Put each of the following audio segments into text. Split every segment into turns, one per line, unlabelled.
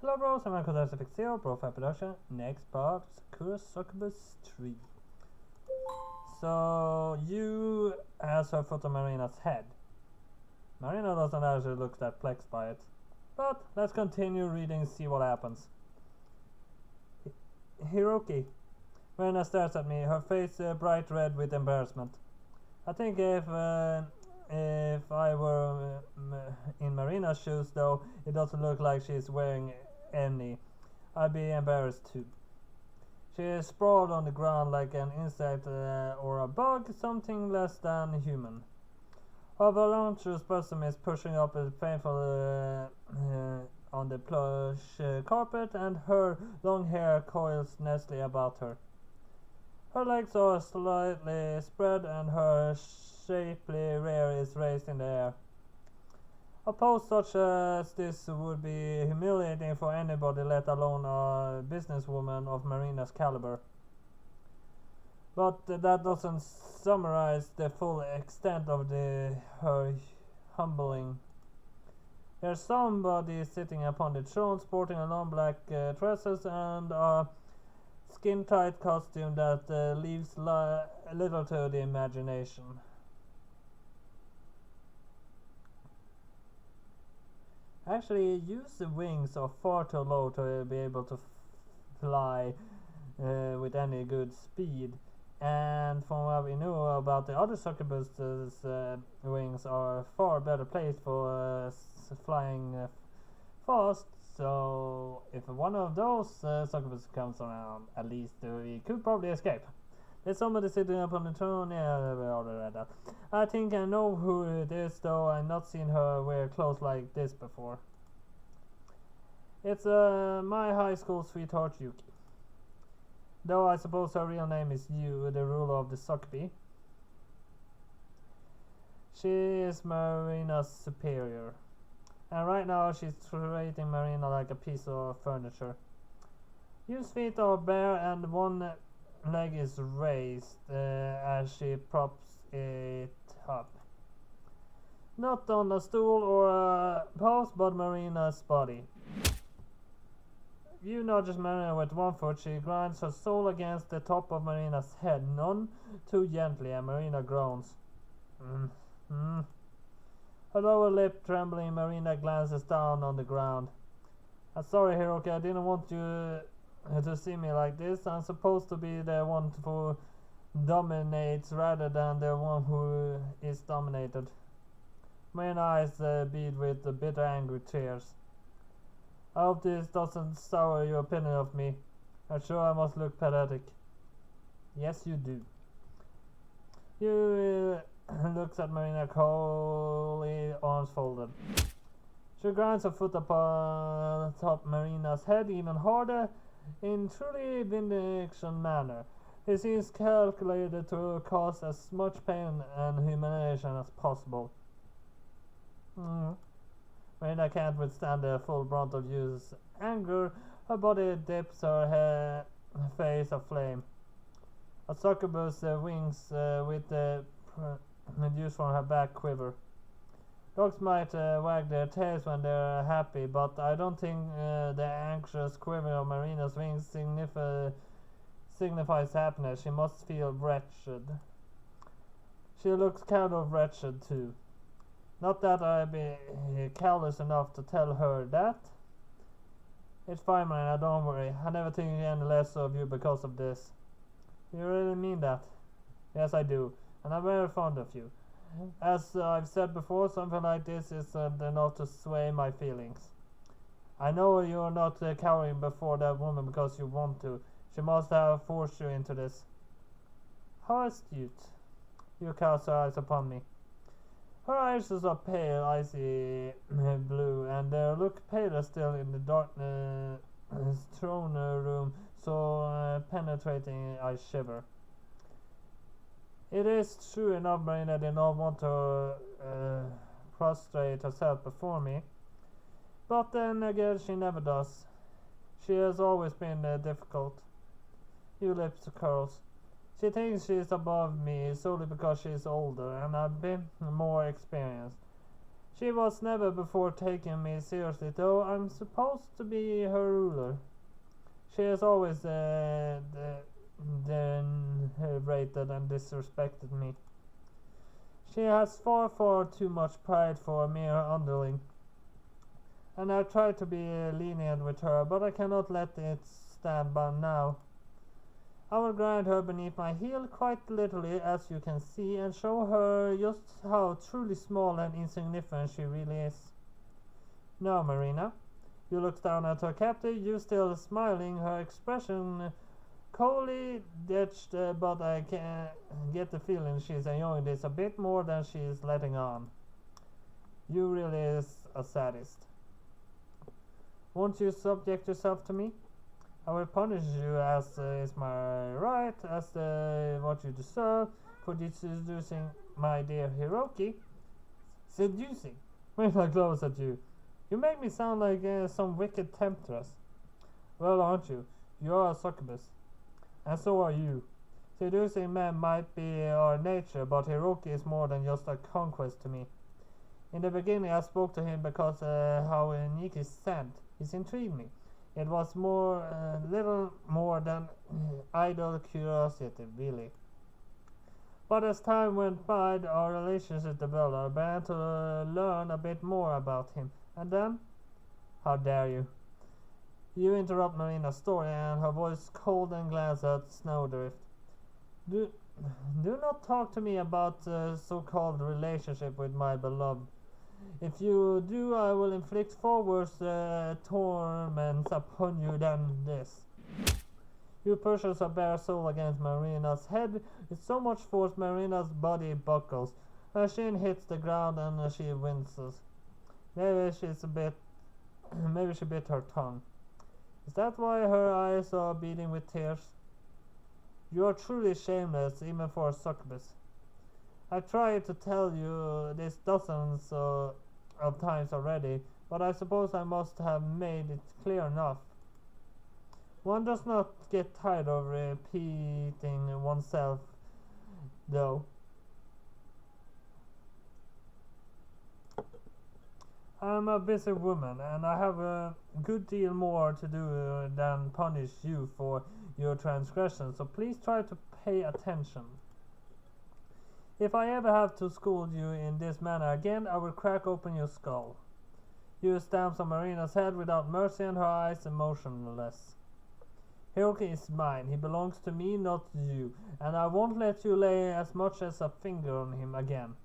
Hello bros, I'm Uncle Pacific Zero, Profile Production. Next part, Sakura Succubus 3. So, you has her foot on Marina's head. Marina doesn't actually look that perplexed by it. But, let's continue reading and see what happens. Hiroki. Marina stares at me, her face bright red with embarrassment. I think if I were in Marina's shoes, though, it doesn't look like she's wearing any. I'd be embarrassed too. She is sprawled on the ground like an insect or a bug, something less than human. Her voluptuous bosom is pushing up painful on the plush carpet, and her long hair coils nestily about her. Her legs are slightly spread, and her shapely rear is raised in the air. A pose such as this would be humiliating for anybody, let alone a businesswoman of Marina's caliber. But that doesn't summarize the full extent of her humbling. There's somebody sitting upon the throne, sporting a long black tresses and a skin-tight costume that leaves little to the imagination. Actually, use the wings are far too low to be able to fly with any good speed. And from what we know about the other succubus's wings are far better placed for flying fast. So if one of those succubus comes around, at least we could probably escape. There's somebody sitting up on the throne. Yeah, we already read that. I think I know who it is, though I've not seen her wear clothes like this before. It's my high school sweetheart Yuki. Though I suppose her real name is Yu, the ruler of the Succubus. She is Marina's superior. And right now she's treating Marina like a piece of furniture. Yu's feet are bare and one leg is raised as she props it up. Not on a stool or a post, but Marina's body. Yu nudges Marina with one foot. She grinds her soul against the top of Marina's head, none too gently, and Marina groans. Her lower lip trembling, Marina glances down on the ground. I'm sorry, Hiroki, I didn't want you to see me like this. I'm supposed to be the one who dominates rather than the one who is dominated. Marina's eyes bead with the bitter, angry tears. I hope this doesn't sour your opinion of me. I'm sure I must look pathetic. Yes, you do. You looks at Marina coldly, arms folded. She grinds her foot upon top Marina's head even harder, in truly vindication manner. It seems calculated to cause as much pain and humiliation as possible. Marina can't withstand the full brunt of Yu's anger. Her body dips, her face aflame. A succubus wings with the juice from her back quiver. Dogs might wag their tails when they're happy, but I don't think the anxious quiver of Marina's wings signifies happiness. She must feel wretched. She looks kind of wretched too. Not that I'd be callous enough to tell her that. It's fine, Marina, don't worry. I never think any less of you because of this. You really mean that? Yes, I do, and I'm very fond of you. As I've said before, something like this isn't enough to sway my feelings. I know you're not cowering before that woman because you want to. She must have forced you into this. How astute. You cast your eyes upon me. Her eyes are pale, icy blue, and they look paler still in the dark throne room, so penetrating I shiver. It is true enough Marina did not want to prostrate herself before me, but then again she never does. She has always been difficult. Your lips curls. She thinks she's above me solely because she's older and a bit more experienced. She was never before taking me seriously, though I'm supposed to be her ruler. She has always rated and disrespected me. She has far too much pride for a mere underling, and I've tried to be lenient with her, but I cannot let it stand by now. I will grind her beneath my heel quite literally, as you can see, and show her just how truly small and insignificant she really is. Now, Marina, you look down at her captive, you still smiling, her expression coldly ditched, but I can get the feeling she's enjoying this a bit more than she's letting on. You really is a sadist. Won't you subject yourself to me? I will punish you as is my right, as what you deserve, for seducing my dear Hiroki. Seducing? When I glance at you, you make me sound like some wicked temptress. Well, aren't you? You are a succubus. And so are you. Seducing men might be our nature, but Hiroki is more than just a conquest to me. In the beginning I spoke to him because how unique his scent. He's intrigued me. It was little more than idle curiosity, really. But as time went by, our relationship developed. I began to learn a bit more about him. And then, how dare you? You interrupt Marina's story, and her voice cold and glance at Snowdrift. Do not talk to me about so-called relationship with my beloved. If you do, I will inflict far worse torments upon you than this. You pushes a bare soul against Marina's head with so much force Marina's body buckles. Her chin hits the ground and she winces. Maybe she bit her tongue. Is that why her eyes are beating with tears? You are truly shameless, even for a succubus. I've tried to tell you this dozens of times already, but I suppose I must have made it clear enough. One does not get tired of repeating oneself, though. I'm a busy woman, and I have a good deal more to do than punish you for your transgressions, so please try to pay attention. If I ever have to scold you in this manner again, I will crack open your skull. You stamps on Marina's head without mercy, and her eyes emotionless. Hiroki is mine. He belongs to me, not you, and I won't let you lay as much as a finger on him again.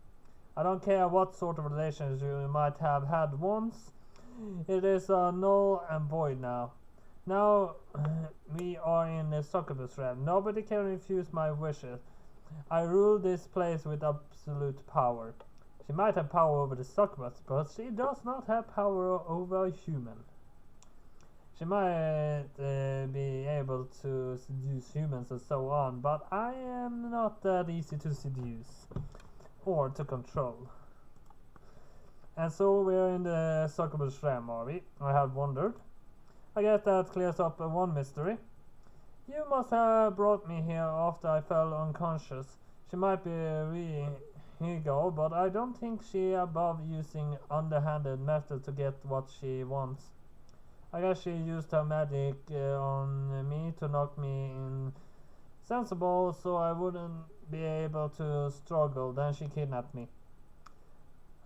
I don't care what sort of relations you might have had once. It is null and void now. Now we are in the succubus realm. Nobody can refuse my wishes. I rule this place with absolute power. She might have power over the succubus, but she does not have power over a human. She might be able to seduce humans and so on, but I am not that easy to seduce or to control. And so we are in the succubus realm, are we? I have wondered. I guess that clears up one mystery. You must have brought me here after I fell unconscious. She might be regal, but I don't think she above using underhanded methods to get what she wants. I guess she used her magic on me to knock me insensible so I wouldn't be able to struggle. Then she kidnapped me.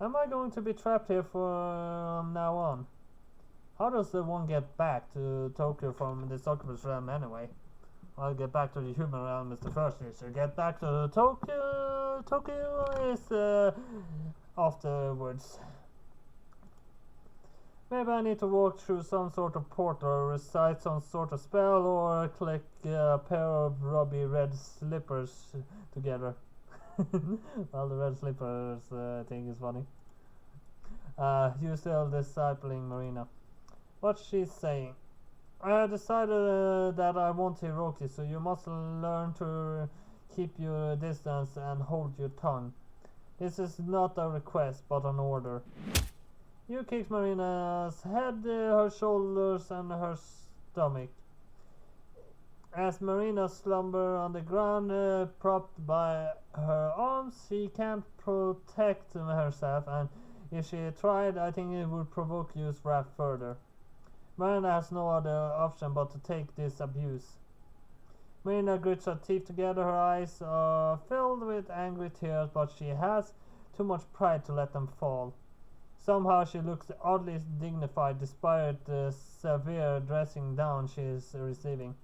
Am I going to be trapped here from now on? How does one get back to Tokyo from the succubus realm anyway? I'll get back to the human realm is the first issue. Get back to Tokyo. Tokyo is afterwards. Maybe I need to walk through some sort of portal, or recite some sort of spell, or click a pair of ruby red slippers together. Well, the red slippers thing is funny. You still discipling Marina. What's she saying? I have decided that I want Hiroki, so you must learn to keep your distance and hold your tongue. This is not a request, but an order. You kick Marina's head, her shoulders, and her stomach. As Marina slumbers on the ground, propped by her arms, she can't protect herself, and If she tried, I think it would provoke Yu's wrath further. Marina has no other option but to take this abuse. Marina grits her teeth together, her eyes are filled with angry tears, but she has too much pride to let them fall. Somehow she looks oddly dignified despite the severe dressing down she is receiving.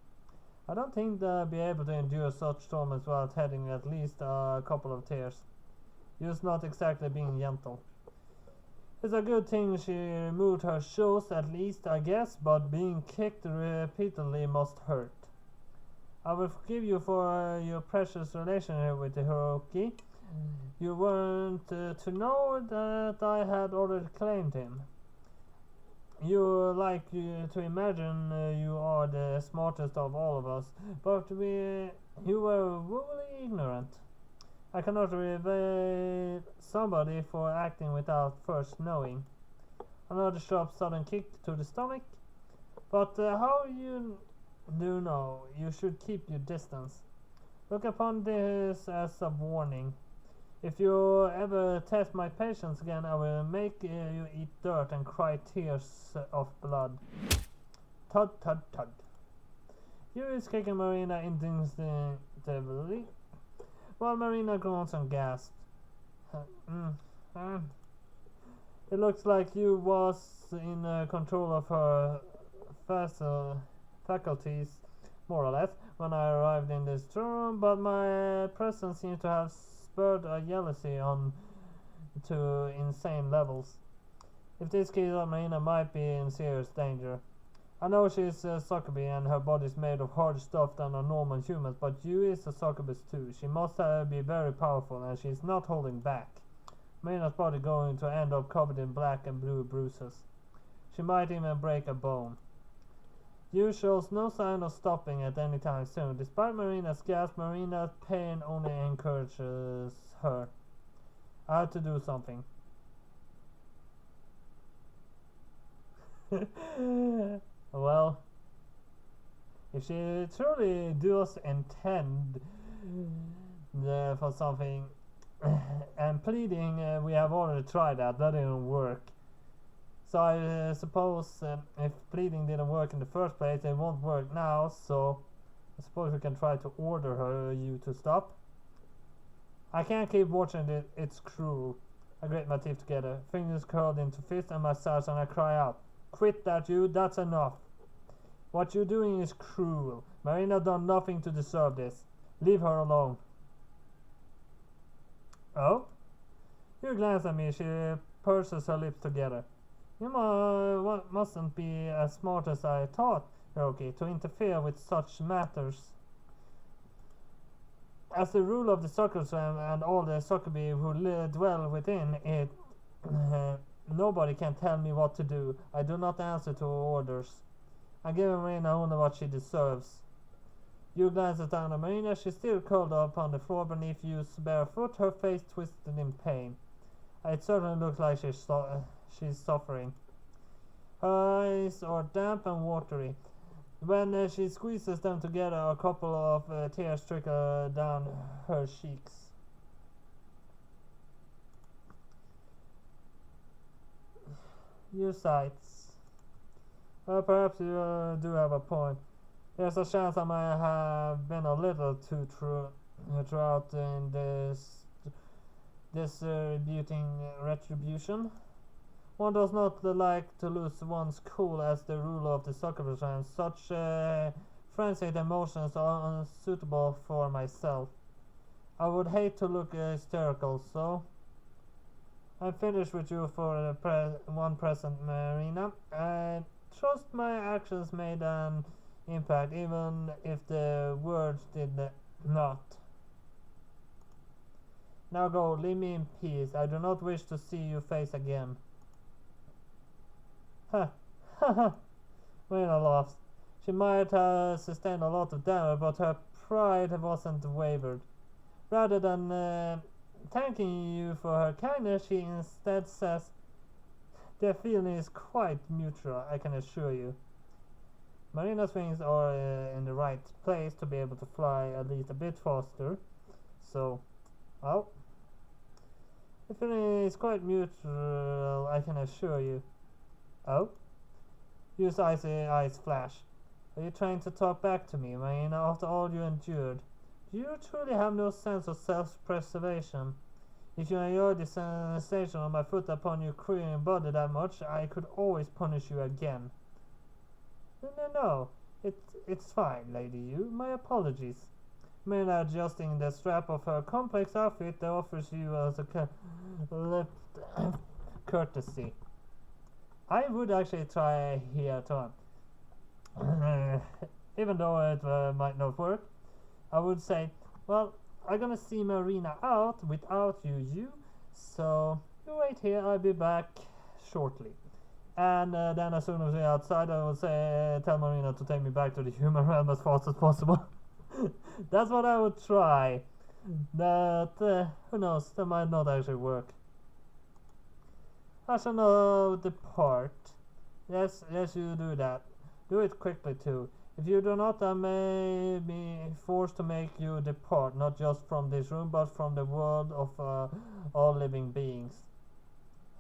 I don't think they'll be able to endure such torments without having at least a couple of tears. Yu's not exactly being gentle. It's a good thing she removed her shoes at least, I guess, but being kicked repeatedly must hurt. I will forgive you for your precious relationship with Hiroki. You weren't to know that I had already claimed him. You like to imagine you are the smartest of all of us, but you were woefully ignorant. I cannot revile somebody for acting without first knowing. Another sharp sudden kick to the stomach. But how you do know, you should keep your distance. Look upon this as a warning. If you ever test my patience again, I will make you eat dirt and cry tears of blood. Thud, thud, thud. You is kicking Marina instinctively, while Marina groans and gasps. It looks like you was in control of her faculties, more or less, when I arrived in this room, but my presence seems to have spurred a jealousy on to insane levels. If this keeps up, Marina might be in serious danger. I know she's a Succubus and her body is made of harder stuff than a normal human, but Yu is a Succubus too. She must be very powerful and she's not holding back. Marina's body going to end up covered in black and blue bruises. She might even break a bone. Yu shows no sign of stopping at any time soon. Despite Marina's gasp, Marina's pain only encourages her. I have to do something. Well, if she truly does intend for something and pleading, we have already tried that didn't work. So I suppose if pleading didn't work in the first place, it won't work now, so I suppose we can try to order you to stop. I can't keep watching it, it's cruel. I grit my teeth together, fingers curled into fists and my sides, and I cry out, "Quit that, you, that's enough. What you're doing is cruel. Marina done nothing to deserve this. Leave her alone." Oh? You glance at me, she purses her lips together. You mustn't be as smart as I thought, Hiroki, to interfere with such matters. As the rule of the Succubus and all the Succubi who dwell within it, nobody can tell me what to do. I do not answer to orders. I give Marina only what she deserves. You glances down at Marina. She's still curled up on the floor beneath Yu's bare foot, her face twisted in pain. It certainly looks like she's suffering. Her eyes are damp and watery. When she squeezes them together, a couple of tears trickle down her cheeks. You sighs. Perhaps you do have a point. There's a chance I might have been a little too throughout in this retribution. One does not like to lose one's cool as the ruler of the Succubus, and such frenzied emotions are unsuitable for myself. I would hate to look hysterical, so I'm finished with you for one present, Marina. I trust my actions made an impact, even if the words did not. Now go, leave me in peace. I do not wish to see your face again. Ha ha ha. Marina laughs. She might have sustained a lot of damage, but her pride wasn't wavered. Rather than thanking you for her kindness, she instead says, "The feeling is quite mutual, I can assure you." Marina's wings are in the right place to be able to fly at least a bit faster. So, well, The feeling is quite mutual, I can assure you. Oh? Yu's eyes flash. Are you trying to talk back to me, Marina, after all you endured? Do you truly have no sense of self-preservation? If you enjoy the sensation of my foot upon your quivering body that much, I could always punish you again. No. It's fine, Lady Yu. My apologies. Marina adjusting the strap of her complex outfit that offers you as a courtesy. I would actually try here too. Even though it might not work, I would say, well, I'm gonna see Marina out without you, so you wait here, I'll be back shortly. And then as soon as we're outside, I will say, tell Marina to take me back to the human realm as fast as possible. That's what I would try. But who knows, that might not actually work. I shall not depart. Yes, you do that. Do it quickly too. If you do not, I may be forced to make you depart, not just from this room, but from the world of all living beings.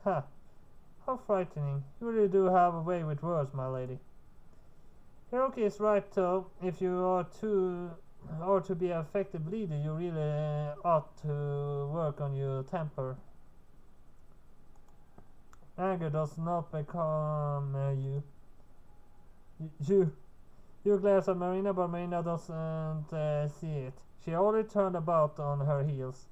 Ha! How frightening. You really do have a way with words, my lady. Hiroki is right, though. If you are to be an effective leader, you really ought to work on your temper. Anger does not become you. You glares at Marina, but Marina doesn't see it. She already turned about on her heels.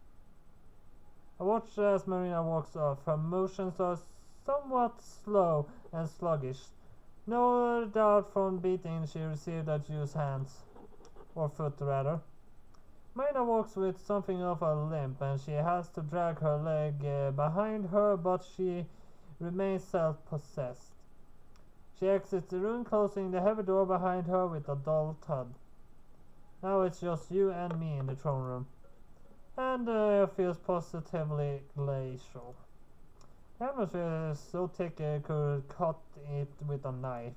I watch as Marina walks off. Her motions are somewhat slow and sluggish. No doubt from beating she received at Yu's hands. Or foot, rather. Marina walks with something of a limp, and she has to drag her leg behind her, but she remains self-possessed. She exits the room, closing the heavy door behind her with a dull thud. Now it's just you and me in the throne room. And the air feels positively glacial. The atmosphere is so thick I could cut it with a knife.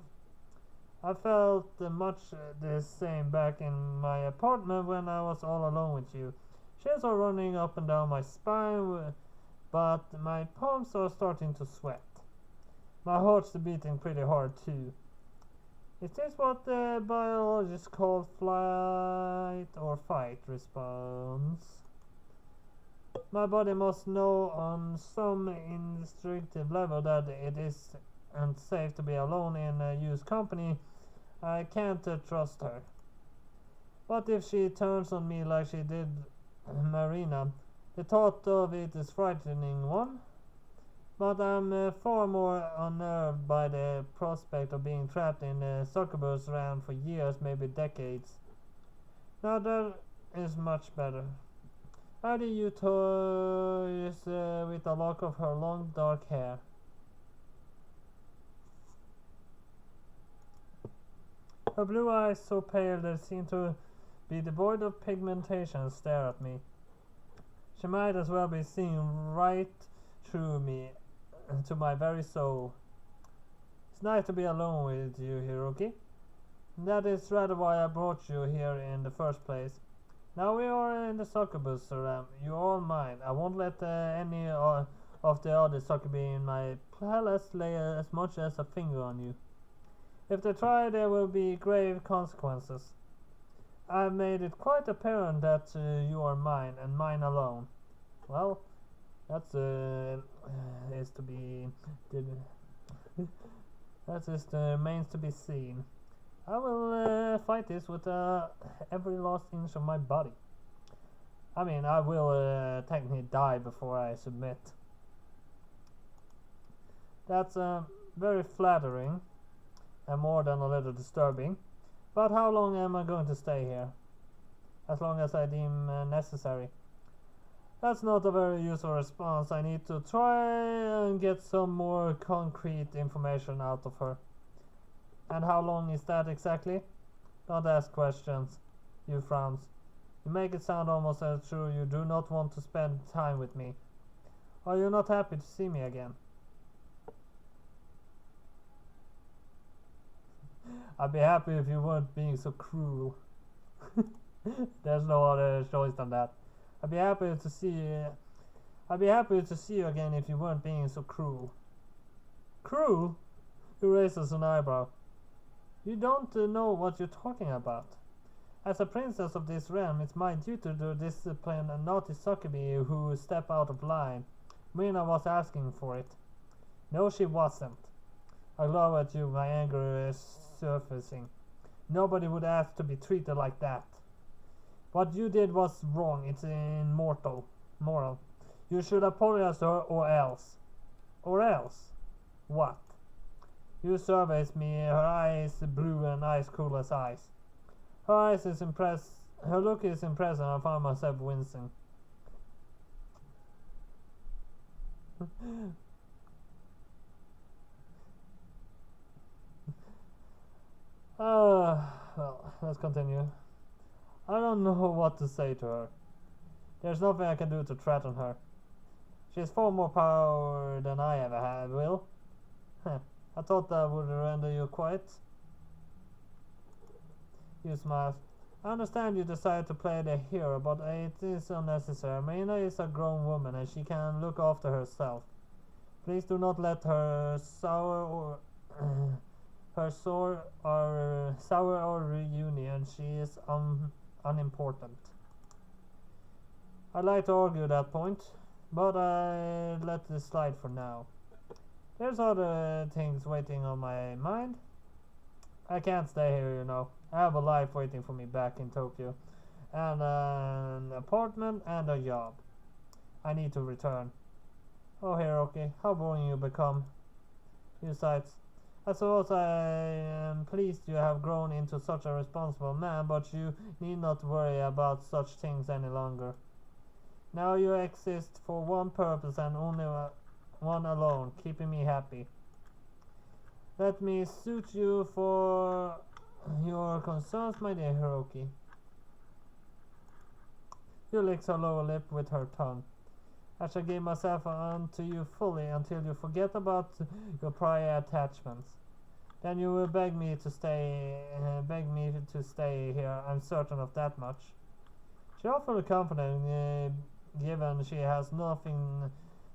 I felt much the same back in my apartment when I was all alone with you. Chills are running up and down my spine, but my palms are starting to sweat. My heart's beating pretty hard too. Is this what the biologists call flight or fight response? My body must know on some instinctive level that it is unsafe to be alone in Yu's company. I can't trust her. What if she turns on me like she did Marina? The thought of it is frightening one. But I'm far more unnerved by the prospect of being trapped in the Succubus realm for years, maybe decades. Now that is much better. How do you toys with a lock of her long dark hair? Her blue eyes, so pale they seem to be devoid of pigmentation, stare at me. She might as well be seeing right through me, to my very soul. It's nice to be alone with you, Hiroki. That is rather why I brought you here in the first place. Now we are in the Succubus realm. You're all mine. I won't let any of the other Succubi in my palace lay as much as a finger on you. If they try, there will be grave consequences. I've made it quite apparent that you are mine, and mine alone. Well, that's is to be that is remains to be seen. I will fight this with every last inch of my body. I mean, I will technically die before I submit. That's very flattering and more than a little disturbing. But how long am I going to stay here? As long as I deem necessary. That's not a very useful response. I need to try and get some more concrete information out of her. And how long is that exactly? Don't ask questions. You frowns. You make it sound almost as true you do not want to spend time with me. Are you not happy to see me again? I'd be happy if you weren't being so cruel. There's no other choice than that. I'd be happy to see I'd be happy to see you again if you weren't being so cruel. Cruel? He raises an eyebrow. You don't know what you're talking about. As a princess of this realm, it's my duty to discipline a naughty succubi who step out of line. Marina was asking for it. No, she wasn't. I glow at you, my anger is surfacing. Nobody would ask to be treated like that. What you did was wrong. It's moral. You should apologize to her or else. Or else? What? You surveys me, her eyes blue and ice cool as ice. Her look is impressive, and I found myself wincing. Well, let's continue. I don't know what to say to her. There's nothing I can do to threaten her. She has far more power than I ever had, Will. I thought that would render you quiet. You smiled. I understand you decided to play the hero, but it is unnecessary. Marina is a grown woman and she can look after herself. Please do not let her sour or reunion. She is unimportant. I'd like to argue that point, but I let this slide for now. There's other things waiting on my mind. I can't stay here, you know. I have a life waiting for me back in Tokyo, and an apartment and a job. I need to return. Oh, Hiroki, how boring you become. You sighed. I suppose I am pleased you have grown into such a responsible man, but you need not worry about such things any longer. Now you exist for one purpose and only one alone, keeping me happy. Let me suit you for your concerns, my dear Hiroki. You licks her lower lip with her tongue. I shall give myself unto you fully until you forget about your prior attachments. Then you will beg me to stay here. I'm certain of that much. She offered confident, given she has nothing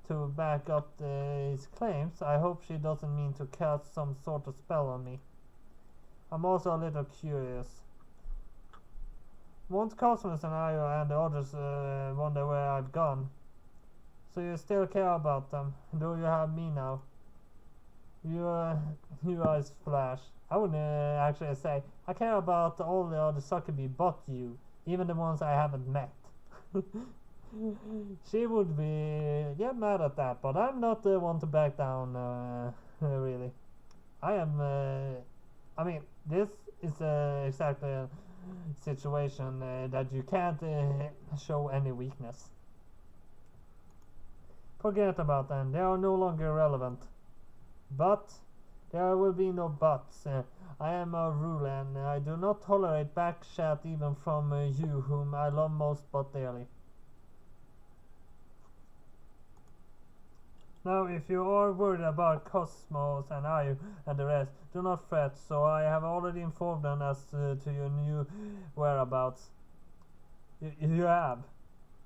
to back up his claims. I hope she doesn't mean to cast some sort of spell on me. I'm also a little curious. Won't Cosmos and I and the others wonder where I've gone? So you still care about them, though you have me now. Your eyes flash. I wouldn't actually say I care about all the other succubi but you, even the ones I haven't met. She would get mad at that, but I'm not the one to back down, really. I mean, this is exactly a situation that you can't show any weakness. Forget about them, they are no longer relevant. But there will be no buts. I am a ruler and I do not tolerate backchat even from you, whom I love most but dearly. Now, if you are worried about Cosmos and I and the rest, do not fret, so I have already informed them as to your new whereabouts. You have?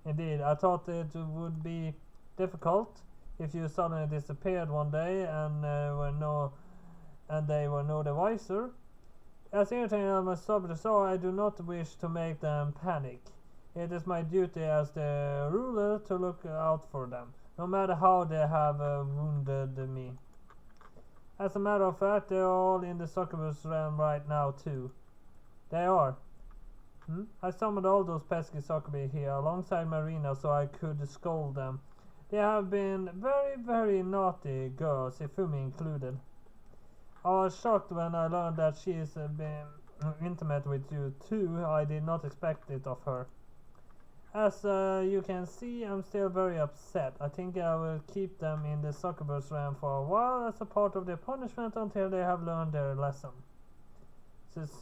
Indeed, I thought it would be difficult if you suddenly disappeared one day and they were no the wiser. As irritating as my subjects are, I do not wish to make them panic. It is my duty as the ruler to look out for them, no matter how they have wounded me. As a matter of fact, they are all in the Succubus realm right now too. They are. I summoned all those pesky succubi here alongside Marina so I could scold them. They have been very, very naughty girls, Ifumi included. I was shocked when I learned that she has been intimate with you too. I did not expect it of her. As you can see, I'm still very upset. I think I will keep them in the Succubus realm for a while as a part of their punishment until they have learned their lesson.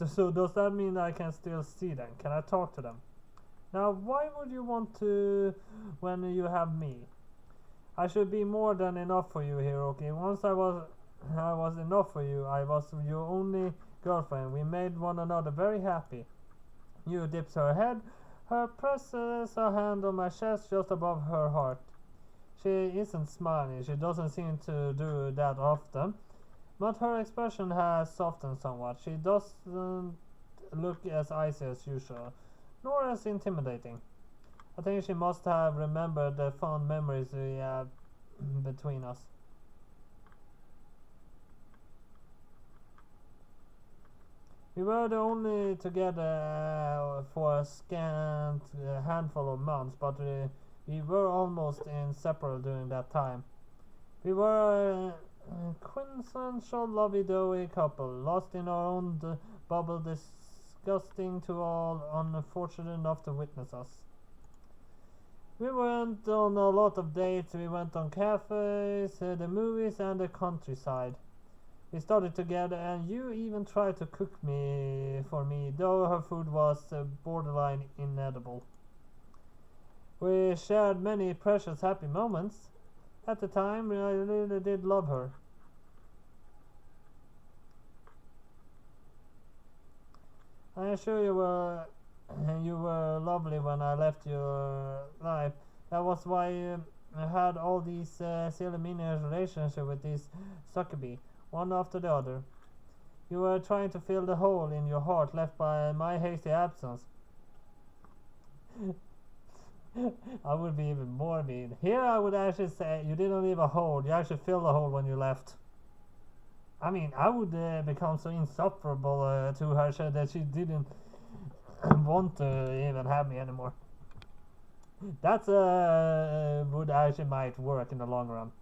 So does that mean I can still see them? Can I talk to them? Now, why would you want to when you have me? I should be more than enough for you, Hiroki. Once I was enough for you. I was your only girlfriend. We made one another very happy. You dips her head. Her presses her hand on my chest just above her heart. She isn't smiling, she doesn't seem to do that often, but her expression has softened somewhat. She doesn't look as icy as usual, nor as intimidating. I think she must have remembered the fond memories we have between us. We were only together for a scant handful of months, but we were almost inseparable during that time. We were a quintessential lovey-dovey couple, lost in our own bubble, disgusting to all unfortunate enough to witness us. We went on a lot of dates. We went on cafes, the movies, and the countryside. We started together, and you even tried to cook for me, though her food was borderline inedible. We shared many precious happy moments. At the time, I really did love her. I assure you were lovely when I left your life. That was why I had all these silly mini relationships with these Succubus, one after the other. You were trying to fill the hole in your heart left by my hasty absence. I would be even more mean. Here I would actually say you didn't leave a hole, you actually filled the hole when you left. I mean, I would become so insufferable to her so that she didn't want to even have me anymore. That's would actually might work in the long run.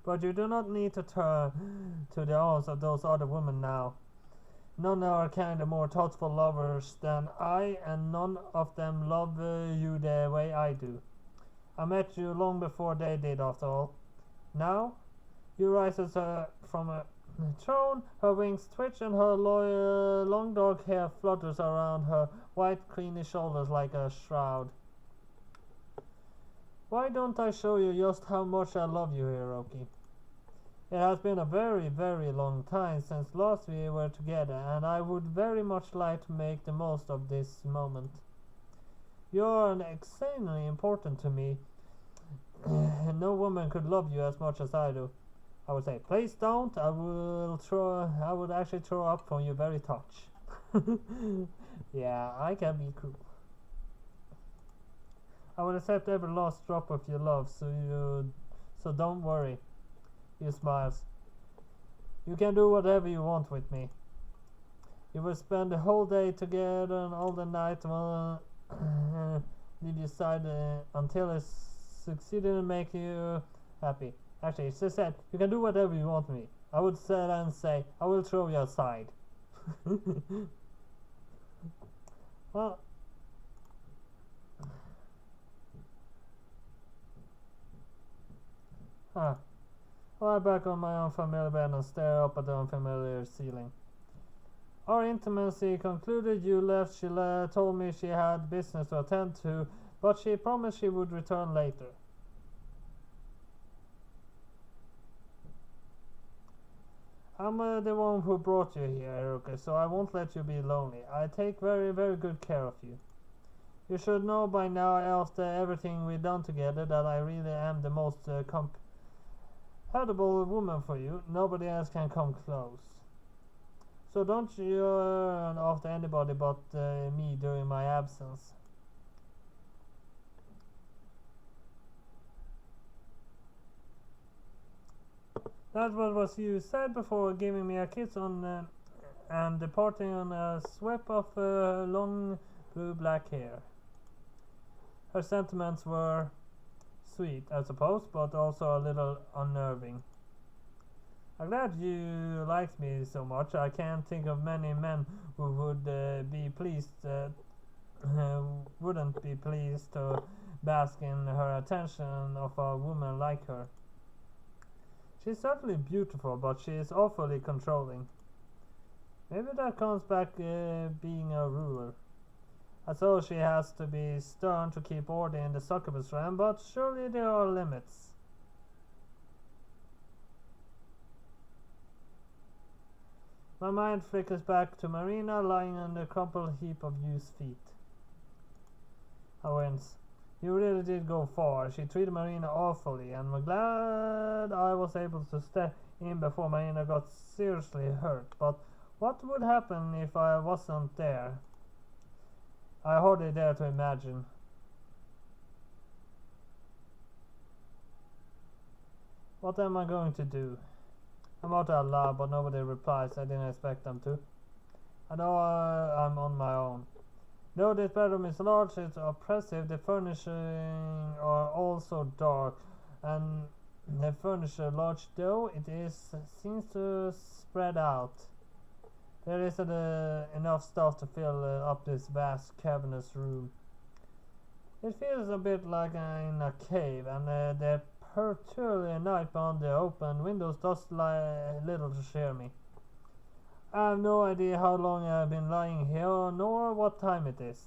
But you do not need to turn to the arms of those other women now. None are kind of more thoughtful lovers than I, and none of them love you the way I do. I met you long before they did, after all. Now, you rises from a throne, her wings twitch, and her long dark hair flutters around her white, creamy shoulders like a shroud. Why don't I show you just how much I love you, Hiroki? It has been a very, very long time since last we were together, and I would very much like to make the most of this moment. You're insanely important to me. No woman could love you as much as I do. I would say, please don't. I would actually throw up from your very touch. Yeah, I can be cruel. I will accept every last drop of your love, so don't worry. He smiles. You can do whatever you want with me. You will spend the whole day together and all the night leave your side until I succeeded in making you happy. Actually, she said, you can do whatever you want with me. I would say, I will throw you aside. Well, I lie back on my unfamiliar bed and stare up at the unfamiliar ceiling. Our intimacy concluded. You left. She told me she had business to attend to, but she promised she would return later. I'm the one who brought you here, Hiroki, so I won't let you be lonely. I take very, very good care of you. You should know by now, after everything we've done together, that I really am the most compatible woman for you. Nobody else can come close. So don't yearn after anybody but me during my absence. That was you said before giving me a kiss on and departing on a sweep of long blue-black hair. Her sentiments were sweet, I suppose, but also a little unnerving. I'm glad you liked me so much. I can't think of many men who would be pleased, wouldn't be pleased to bask in her attention of a woman like her. She's certainly beautiful, but she is awfully controlling. Maybe that comes back being a ruler. I suppose she has to be stern to keep order in the Succubus realm, but surely there are limits. My mind flickers back to Marina lying on the crumpled heap of used feet. I wince. You really did go far. She treated Marina awfully, and I'm glad I was able to step in before Marina got seriously hurt. But what would happen if I wasn't there? I hardly dare to imagine. What am I going to do? I'm out loud, but nobody replies. I didn't expect them to. I know I'm on my own. Though this bedroom is large, it's oppressive. The furnishing are also dark, and the furniture large though it is seems to spread out. There isn't enough stuff to fill up this vast cavernous room. It feels a bit like in a cave, and the peculiar night beyond the open windows does little to cheer me. I have no idea how long I have been lying here, nor what time it is.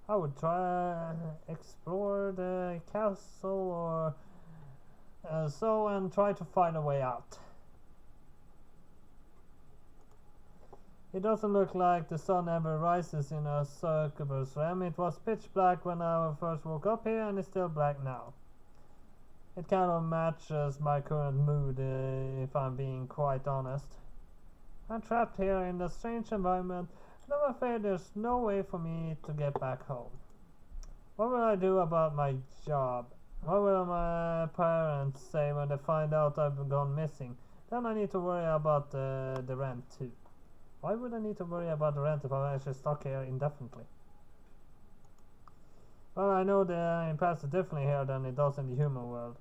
I would try explore the castle or so and try to find a way out. It doesn't look like the sun ever rises in a Succubus realm. It was pitch black when I first woke up here, and it's still black now. It kind of matches my current mood, if I'm being quite honest. I'm trapped here in a strange environment, and I'm afraid there's no way for me to get back home. What will I do about my job? What will my parents say when they find out I've gone missing? Then I need to worry about the rent too. Why would I need to worry about the rent if I'm actually stuck here indefinitely? Well, I know the impasse is differently here than it does in the human world.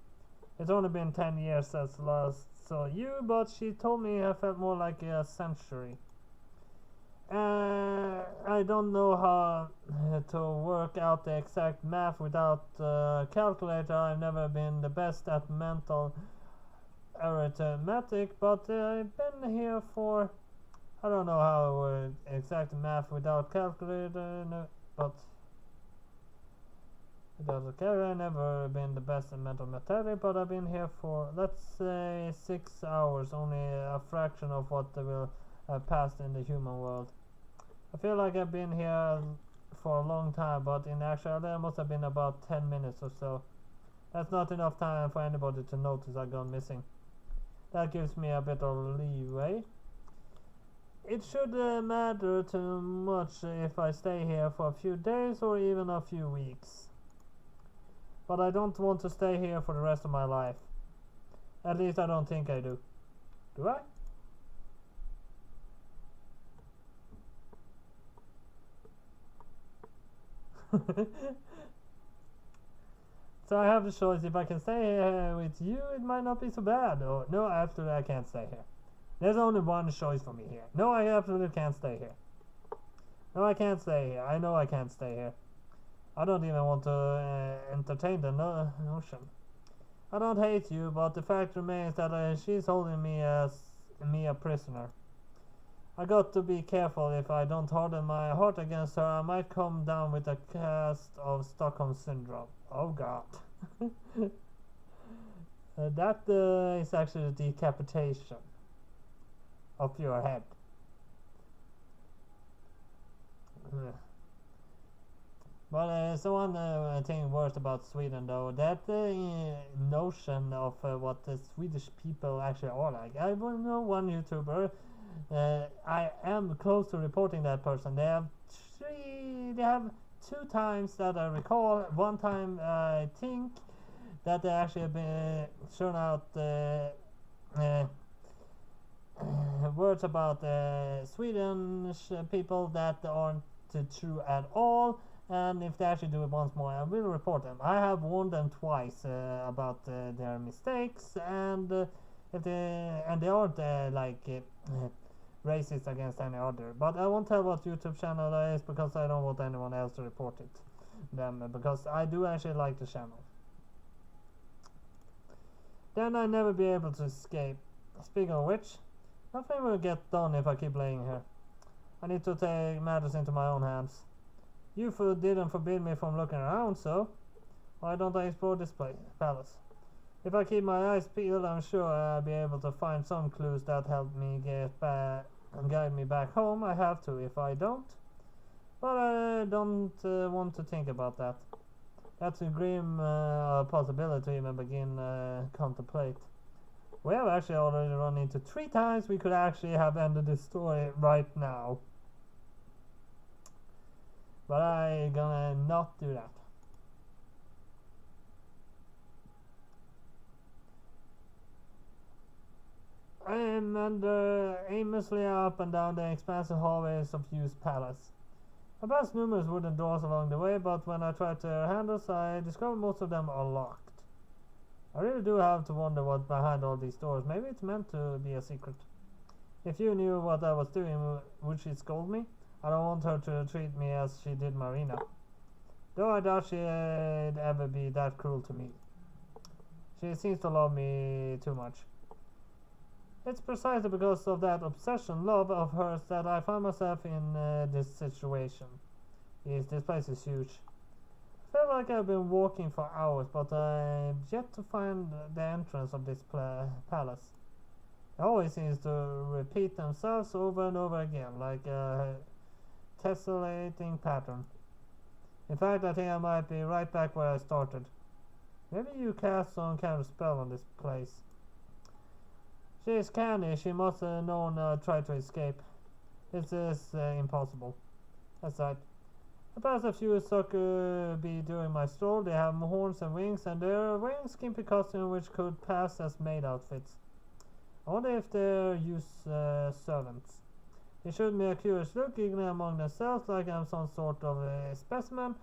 It's only been 10 years since last saw you, but she told me I felt more like a century. I don't know how to work out the exact math without a calculator. I've never been the best at mental arithmetic, but I've been here for... I don't know how exact math without calculator, no, but... Without a calculator, I've never been the best at mental mathematics, but I've been here for, let's say, 6 hours, only a fraction of what will have passed in the human world. I feel like I've been here for a long time, but in actuality it must have been about 10 minutes or so. That's not enough time for anybody to notice I've gone missing. That gives me a bit of leeway. It should matter too much if I stay here for a few days or even a few weeks. But I don't want to stay here for the rest of my life. At least I don't think I do. Do I? So I have the choice. If I can stay here with you, it might not be so bad. Or no, absolutely I can't stay here. There's only one choice for me here. No, I absolutely can't stay here. No, I can't stay here. I know I can't stay here. I don't even want to entertain the notion. I don't hate you, but the fact remains that she's holding me as a prisoner. I got to be careful. If I don't harden my heart against her, I might come down with a cast of Stockholm syndrome. Oh God. That is actually decapitation of your head. But so one thing worse about Sweden though, that notion of what the Swedish people actually are like. I know one YouTuber, I am close to reporting that person. They have 2 times that I recall. One time I think that they actually have been shown out words about Swedish people that aren't true at all. And if they actually do it once more, I will report them. I have warned them twice about their mistakes, and if they aren't racist against any other. But I won't tell what YouTube channel that is because I don't want anyone else to report them because I do actually like the channel. Then I'll never be able to escape. Speaking of which, nothing will get done if I keep laying here. I need to take matters into my own hands. You didn't forbid me from looking around, so why don't I explore this palace? If I keep my eyes peeled, I'm sure I'll be able to find some clues that help me get back and guide me back home. I have to if I don't. But I don't want to think about that. That's a grim possibility to even begin contemplate. We have actually already run into 3 times. We could actually have ended this story right now. But I'm gonna not do that. I meander aimlessly up and down the expansive hallways of Hugh's palace. I passed numerous wooden doors along the way, but when I tried their handles, I discovered most of them are locked. I really do have to wonder what's behind all these doors. Maybe it's meant to be a secret. If you knew what I was doing, would she scold me? I don't want her to treat me as she did Marina. Though I doubt she'd ever be that cruel to me. She seems to love me too much. It's precisely because of that love of hers, that I find myself in this situation. This place is huge. I feel like I've been walking for hours, but I've yet to find the entrance of this palace. It always seems to repeat themselves over and over again, like a tessellating pattern. In fact, I think I might be right back where I started. Maybe you cast some kind of spell on this place. She is canny. She must have known try to escape. This is impossible. That's right. I passed a few Succubus during my stroll. They have horns and wings, and they're wearing skimpy costumes which could pass as maid outfits. I wonder if they're servants. They shoot me a curious look, giggling among themselves like I'm some sort of a specimen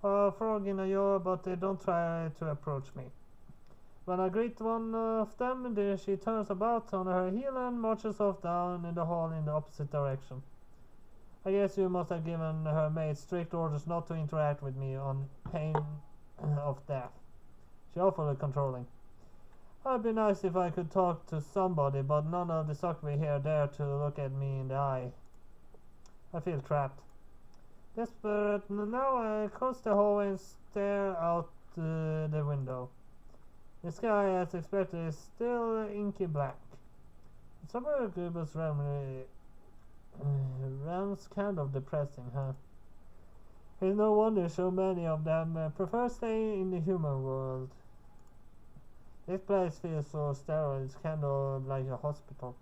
or a frog in a jar, but they don't try to approach me. When I greet one of them, she turns about on her heel and marches off down in the hall in the opposite direction. I guess you must have given her maid strict orders not to interact with me on pain of death. She's awfully controlling. It'd be nice if I could talk to somebody, but none of the Succubus here dare to look at me in the eye. I feel trapped. Desperate, now I cross the hallway and stare out the window. The sky, as expected, is still inky black. Succubus realm's kind of depressing, huh? It's no wonder so many of them prefer staying in the human world. This place feels so sterile, it's kind of like a hospital.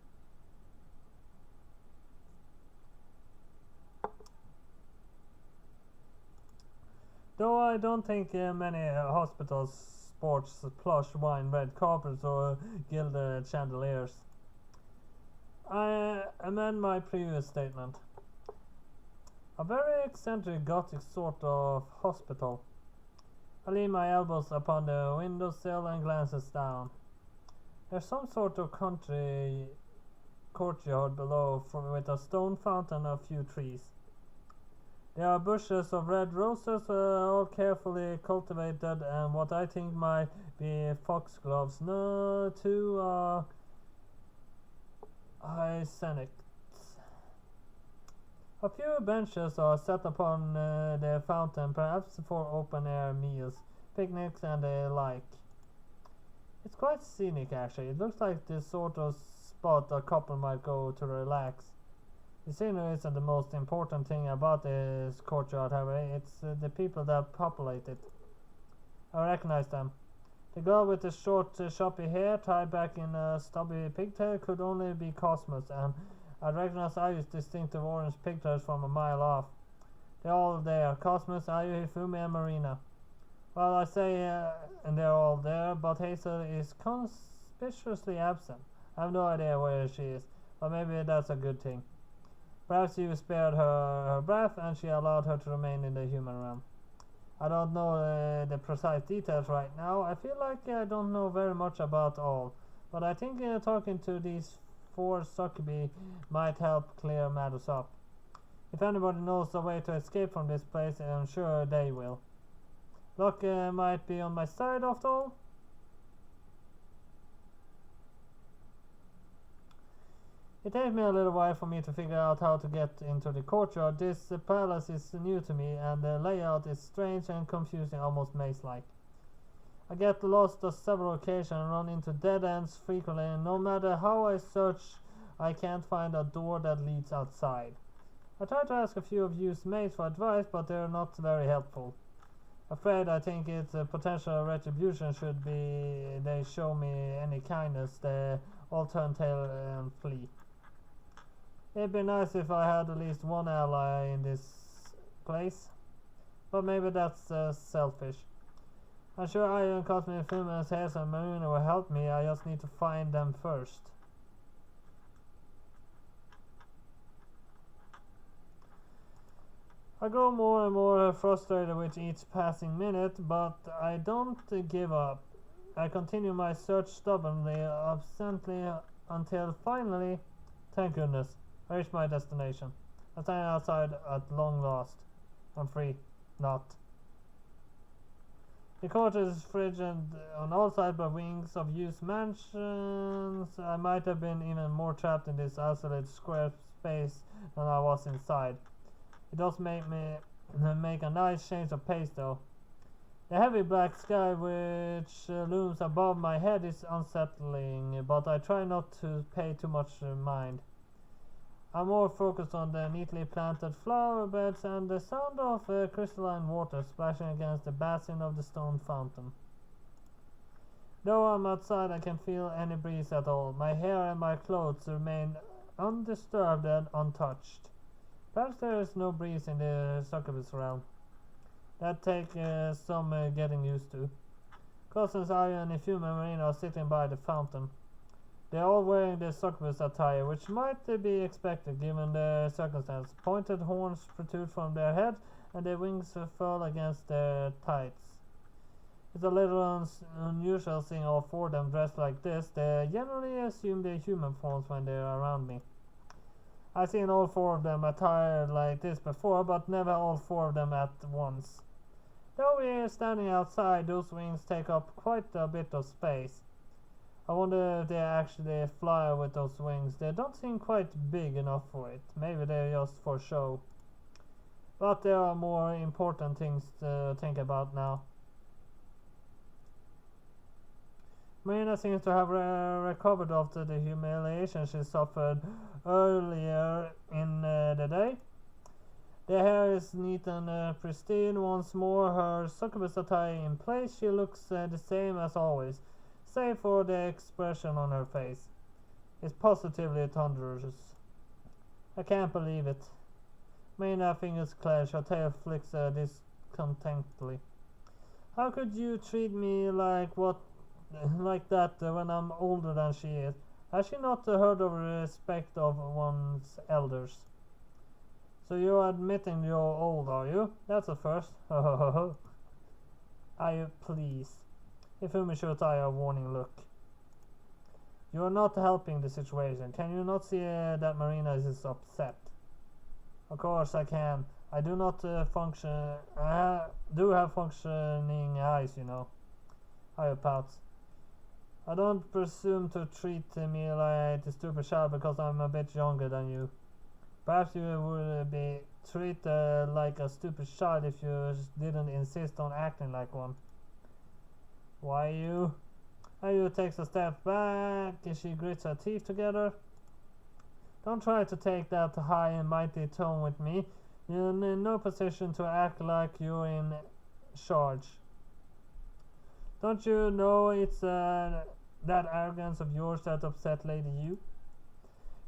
Though I don't think many hospitals sports plush wine red carpets or gilded chandeliers. I amend my previous statement. A very eccentric Gothic sort of hospital. I lean my elbows upon the windowsill and glances down. There's some sort of country courtyard below with a stone fountain and a few trees. There are bushes of red roses, all carefully cultivated, and what I think might be foxgloves. No, two hyacinths. A few benches are set upon the fountain, perhaps for open-air meals, picnics, and the like. It's quite scenic, actually. It looks like the sort of spot a couple might go to relax. The scenery isn't the most important thing about this courtyard, however. It's the people that populate it. I recognize them. The girl with the short, choppy hair tied back in a stubby pigtail could only be Cosmos, and I recognize Ayu's distinctive orange pigtails from a mile off. They're all there. Cosmos, Ayu, Hifumi, and Marina. Well, I say and they're all there, but Hazel is conspicuously absent. I have no idea where she is, but maybe that's a good thing. Perhaps you spared her breath and she allowed her to remain in the human realm. I don't know the precise details right now. I feel like I don't know very much about all, but I think talking to these 4 Succubus might help clear matters up. If anybody knows a way to escape from this place, I'm sure they will. Luck might be on my side after all. It takes me a little while for me to figure out how to get into the courtyard. This palace is new to me, and the layout is strange and confusing, almost maze-like. I get lost on several occasions and run into dead ends frequently, and no matter how I search, I can't find a door that leads outside. I try to ask a few of you's mates for advice, but they're not very helpful. Afraid I think its potential retribution should be they show me any kindness, they all turn tail and flee. It'd be nice if I had at least one ally in this place, but maybe that's selfish. I'm sure Iron Cosmic Fumas, Hairs and Marina will help me, I just need to find them first. I grow more and more frustrated with each passing minute, but I don't give up. I continue my search stubbornly, obstinately, until finally, thank goodness, I reach my destination. I stand outside at long last. I'm free. Not. The court is frigid on all sides by wings of used mansions. I might have been even more trapped in this isolated square space than I was inside. It does make a nice change of pace though. The heavy black sky which looms above my head is unsettling, but I try not to pay too much mind. I'm more focused on the neatly planted flower beds and the sound of crystalline water splashing against the basin of the stone fountain. Though I'm outside, I can feel any breeze at all. My hair and my clothes remain undisturbed and untouched. Perhaps there is no breeze in the Succubus realm. That takes some getting used to. Cousins Arya and Ifuma and Marina are sitting by the fountain. They are all wearing the Succubus attire, which might be expected given the circumstance. Pointed horns protrude from their heads, and their wings fall against their tights. It's a little unusual seeing all four of them dressed like this. They generally assume they're human forms when they're around me. I've seen all four of them attired like this before, but never all four of them at once. Though we're standing outside, those wings take up quite a bit of space. I wonder if they actually fly with those wings. They don't seem quite big enough for it. Maybe they're just for show. But there are more important things to think about now. Marina seems to have recovered after the humiliation she suffered earlier in the day. The hair is neat and pristine once more, her succubus attire in place. She looks the same as always, save for the expression on her face. It's positively thunderous. I can't believe it. Marina fingers clench, her tail flicks discontentedly. How could you treat me like that when I'm older than she is? Has she not heard of respect of one's elders? So you're admitting you're old, are you? That's a first. Ho ho ho ho. Are you please? Ifumi shot eye a warning look. You are not helping the situation. Can you not see that Marina is upset? Of course I can. I do not function. I do have functioning eyes, you know. Aya pouts. I don't presume to treat me like a stupid child because I'm a bit younger than you. Perhaps you would be treated like a stupid child if you didn't insist on acting like one. Why you? Ayu takes a step back and she grits her teeth together. Don't try to take that high and mighty tone with me. You're in no position to act like you're in charge. Don't you know it's that arrogance of yours that upset Lady Yu?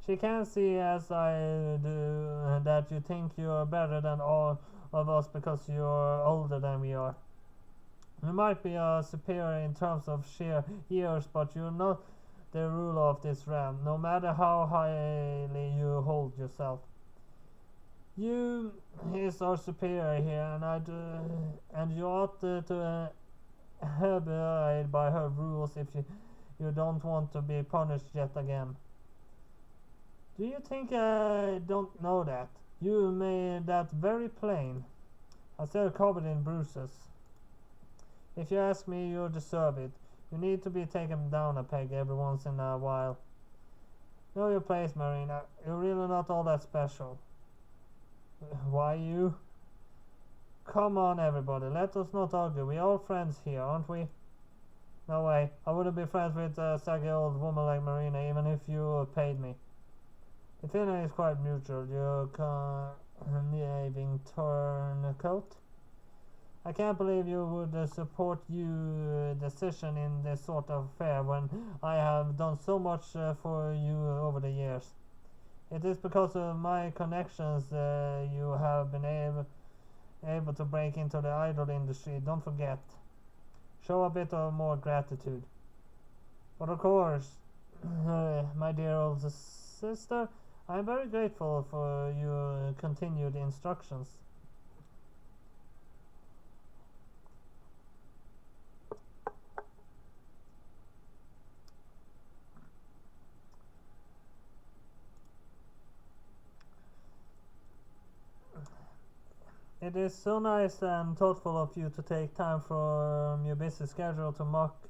She can't see as I do that you think you're better than all of us because you're older than we are. You might be a superior in terms of sheer years, but you're not the ruler of this realm, no matter how highly you hold yourself. You is our superior here, and you ought to abide by her rules if you don't want to be punished yet again. Do you think I don't know that? You made that very plain. I'm still covered in bruises. If you ask me, you deserve it. You need to be taken down a peg every once in a while. Know your place, Marina. You're really not all that special. Why you? Come on, everybody. Let us not argue. We're all friends here, aren't we? No way. I wouldn't be friends with a saggy old woman like Marina, even if you paid me. The feeling is quite mutual. You conniving turncoat. I can't believe you would support your decision in this sort of affair when I have done so much for you over the years. It is because of my connections you have been able to break into the idol industry. Don't forget. Show a bit of more gratitude. But of course, my dear old sister, I am very grateful for your continued instructions. It is so nice and thoughtful of you to take time from your busy schedule to mock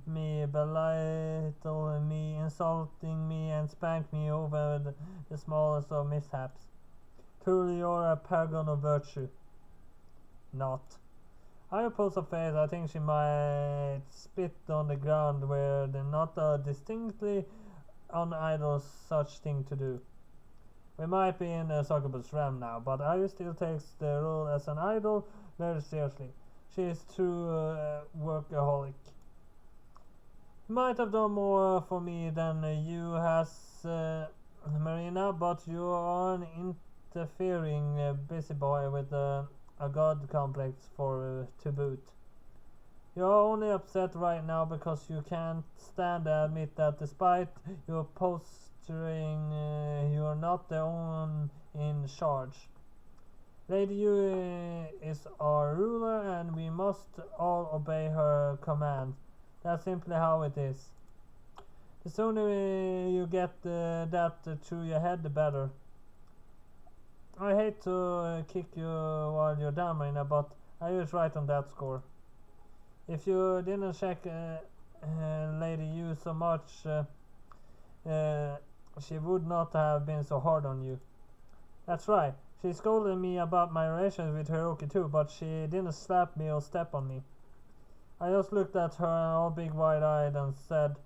me, belittle me, insulting me, and spank me over the smallest of mishaps. Truly, you're a paragon of virtue. Not. I oppose her face. I think she might spit on the ground were there not a distinctly unidle such thing to do. We might be in the Succubus realm now, but Ayu still takes the role as an idol very seriously. She is true workaholic. You might have done more for me than you has, Marina, but you are an interfering busy boy with a god complex to boot. You're only upset right now because you can't stand to admit that despite your posturing, you're not the one in charge. Lady Yu is our ruler and we must all obey her command. That's simply how it is. The sooner you get that through your head, the better. I hate to kick you while you're down, Marina, but I was right on that score. If you didn't check Lady Yu so much, she would not have been so hard on you. That's right. She scolded me about my relations with Hiroki too, but she didn't slap me or step on me. I just looked at her all big wide-eyed and said,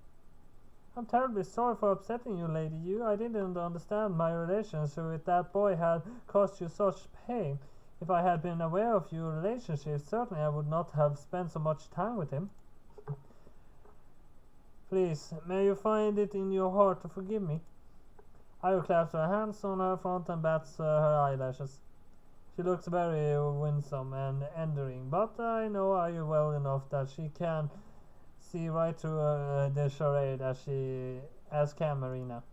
I'm terribly sorry for upsetting you, Lady Yu. I didn't understand my relations with that boy had caused you such pain. If I had been aware of your relationship, certainly I would not have spent so much time with him. Please, may you find it in your heart to forgive me. Ayu claps her hands on her front and bats her eyelashes. She looks very winsome and endearing, but I know Ayu well enough that she can see right through the charade as can Marina.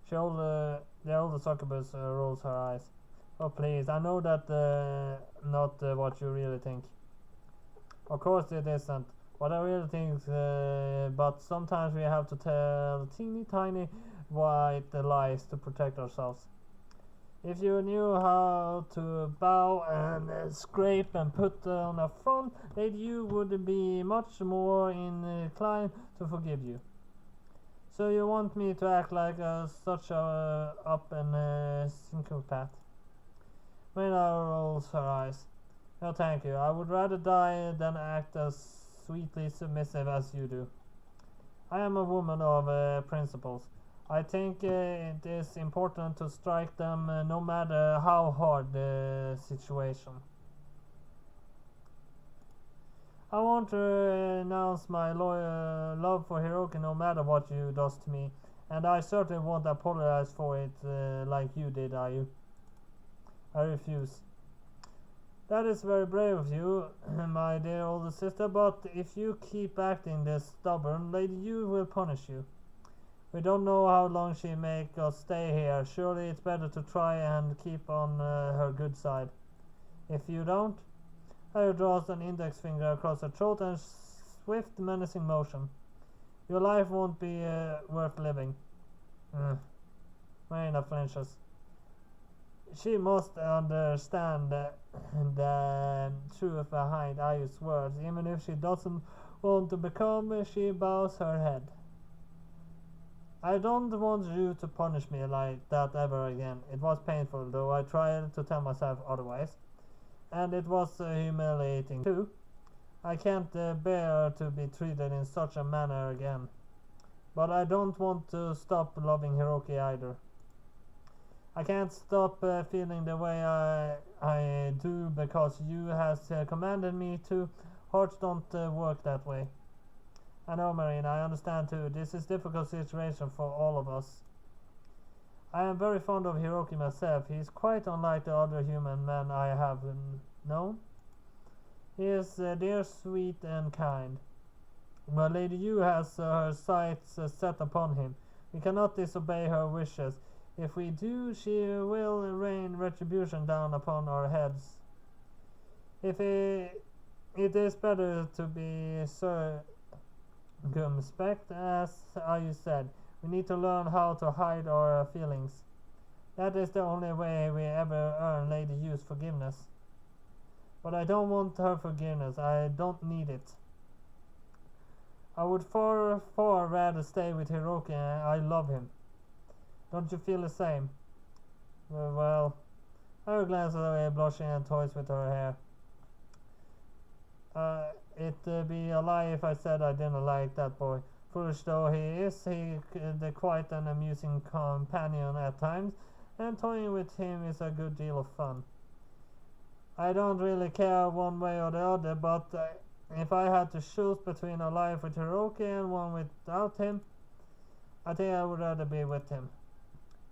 The older Succubus rolls her eyes. Oh please, I know that not what you really think. Of course it isn't what I really think, but sometimes we have to tell teeny tiny white lies to protect ourselves. If you knew how to bow and scrape and put on a front, Lady Yu would be much more inclined to forgive you. So you want me to act like such a up and psychopath? Marina rolls her eyes. No thank you. I would rather die than act as sweetly submissive as you do. I am a woman of principles. I think it is important to strike them no matter how hard the situation. I want to announce my loyal love for Hiroki no matter what you does to me, and I certainly won't apologize for it like you did, Ayu. I refuse. That is very brave of you, my dear older sister, but if you keep acting this stubborn, Lady Yu will punish you. We don't know how long she make us stay here. Surely it's better to try and keep on her good side. If you don't, Ayu draws an index finger across her throat and swift menacing motion. Your life won't be worth living. Marina flinches. She must understand the truth behind Ayu's words. Even if she doesn't want to become, she bows her head. I don't want you to punish me like that ever again. It was painful, though I tried to tell myself otherwise. And it was humiliating, too. I can't bear to be treated in such a manner again. But I don't want to stop loving Hiroki either. I can't stop feeling the way I do because you has commanded me to. Hearts don't work that way. I know, Marina, I understand too. This is a difficult situation for all of us. I am very fond of Hiroki myself. He is quite unlike the other human men I have known. He is dear, sweet, and kind. But Lady Yu has her sights set upon him. We cannot disobey her wishes. If we do, she will rain retribution down upon our heads. If it is better to be circumspect, as you said. We need to learn how to hide our feelings. That is the only way we ever earn Lady Yu's forgiveness. But I don't want her forgiveness. I don't need it. I would far rather stay with Hiroki. I love him. Don't you feel the same? Well, I will glance away, blushing and toys with her hair. It'd be a lie if I said I didn't like that boy. Foolish though he is, quite an amusing companion at times, and toying with him is a good deal of fun. I don't really care one way or the other, but if I had to choose between a life with Hiroki and one without him, I think I would rather be with him.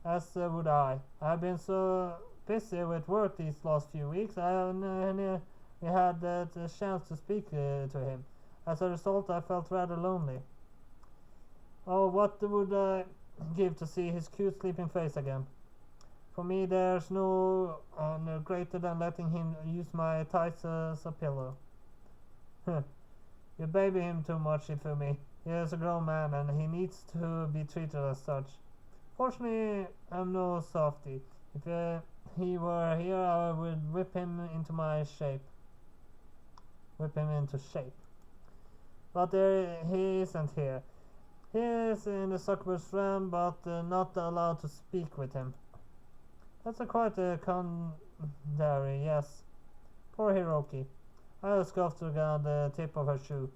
As would I. I've been so busy with work these last few weeks, I haven't had the chance to speak to him. As a result, I felt rather lonely. Oh, what would I give to see his cute sleeping face again? For me, there's no honor greater than letting him use my tights as a pillow. You baby him too much for me. He is a grown man and he needs to be treated as such. Fortunately, I'm no softy. If he were here, I would whip him into shape. But he isn't here. He is in the Succubus realm, but not allowed to speak with him. That's quite a quandary, yes. Poor Hiroki. I scoffed around the tip of her shoe.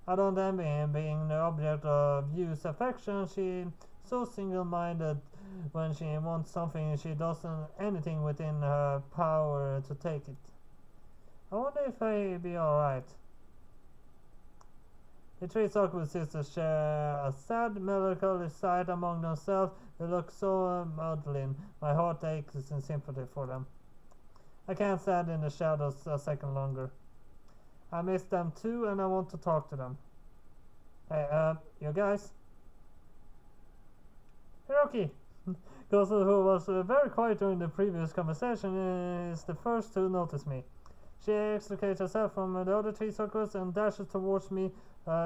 I don't envy him being the object of Yu's affection. She's so single-minded when she wants something. She doesn't anything within her power to take it. I wonder if he'll be alright. The three Sakura sisters share a sad, melancholy sight among themselves. They look so maudlin. My heart aches in sympathy for them. I can't stand in the shadows a second longer. I miss them too, and I want to talk to them. Hey, you guys? Hiroki, Gosu, who was very quiet during the previous conversation, is the first to notice me. She extricates herself from the other three circles and dashes towards me,